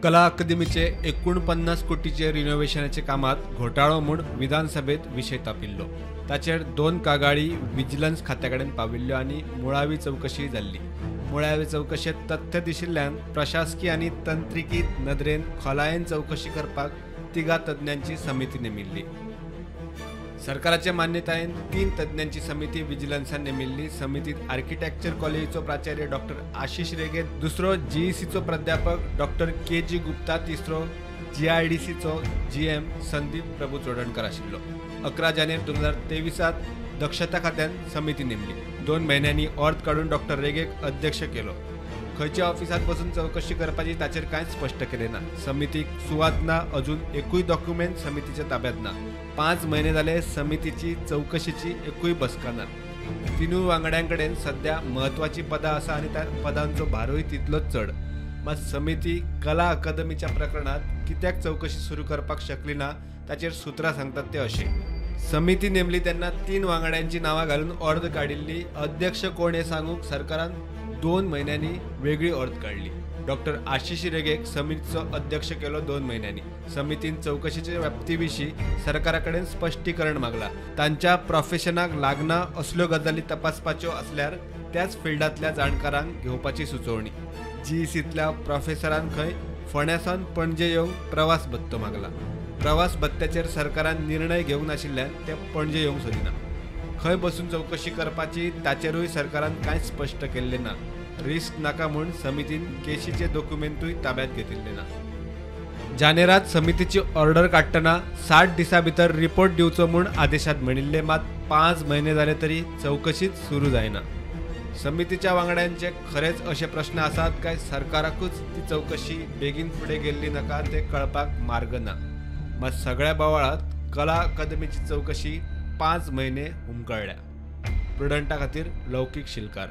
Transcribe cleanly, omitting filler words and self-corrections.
कला अकादमीचे 49 कोटीचे रिनोव्हेशनचे कामात घोटाळो म्हूण विधानसभेत विषय तापिल्लो। ताचेर 2 कागाळी विजिलन्स खात्याकडेन पाविल्ल्यो आनी मुळावी चौकशी जाल्ली। मुळावी चौकशेंत तथ्य दिशिल्ल्यान प्रशासकीय आनी तंत्रिकी नदरेन खोलायेन चौकशी करपाक 3 तज्ञांची समिती नेमिल्ली। सरकाराच्या मान्यतायेन 3 तज्ञांची समिती विजिलन्सान नेमिल्ली। समितीत आर्किटेक्चर कॉलेजीचो प्राचार्य डॉक्टर आशिष रेगे, दुसरो जीईसीचो प्राध्यापक डॉक्टर के.जी. गुप्ता, तिसरो जीआयडीसीचो जीएम संदीप प्रभू चोडणकर आशिल्लो। 11 जानेर 2023 दक्षता खात्यान समिती नेमली। 2 महिन्यांनी अर्ज काढून डॉक्टर रेगेक अध्यक्ष केलो। खंयच्या ऑफिसात बसून चौकशी करपाची ताचेर कांयच स्पष्ट केले ना। समितीक सुवात ना, अजून एकूय डॉक्युमेंट समितीच्या ताब्यात ना। 5 महिने जाले समितीची चौकशीची एकूय बसका ना। 3 वांगड्यांकडेन सध्या महत्वाची पदां आसा आनी त्या पदांचो भारूय तितलोच चड। मात समिती कला अकादमीच्या प्रकरणात कित्याक चौकशी सुरू करपाक शकली ना ताचेर सुत्रां सांगतात ते अशे। समिती नेमली तेन्ना 3 वांगड्यांची नावां घालून अर्ज काडिल्ली। अध्यक्ष कोण हे सांगूक सरकारान 2 महिन्यांनी वेगळी अर्ज काढली। डॉक्टर आशिष रेगेक समितीचो अध्यक्ष केलो 2 महिन्यांनी। समितीन चौकशीच्या व्याप्तीविशीं सरकाराकडेन स्पष्टीकरण मागला। तांच्या प्रोफेशनाक लागना असल्यो गजाली तपासपाच्यो असल्यार त्याच फिल्डांतल्या जाणकारांक घेवपाची सुचोवणी। जीईसींतल्या प्रोफेसरान खंय फोंड्यासावन पणजे येवंक प्रवास भत्तो मागला। प्रवास भत्त्याचेर सरकारान निर्णय घेवंक नाशिल्ल्यान ते पणजे येवंक सोदिना। खंय बसून चौकशी करपाची ताचेरूय सरकारान कांयच स्पष्ट केल्ले ना। रिस्क नाका म्हूण समितीन केशीचे डॉक्युमेंटूय ताब्यात घेतिल्ले ना। जानेरात समितीची ऑर्डर काडटना 60 दिसां भितर रिपोर्ट दिवचो म्हूण आदेशात म्हणिल्ले। मात 5 महिने जाले तरी चौकशीच सुरू जायना। समितीच्या वांगड्यांचे खरेच असे प्रश्न आसात काय सरकाराकूच ती चौकशी बेगीन फुडें गेल्ली नाका ते कळपाक मार्ग ना। मात सगळ्या बोवाळात कला अकादमीची चौकशी 5 महिने हुमकळ्ळ्या। प्रुडंटा खातीर लौकीक शिलकार।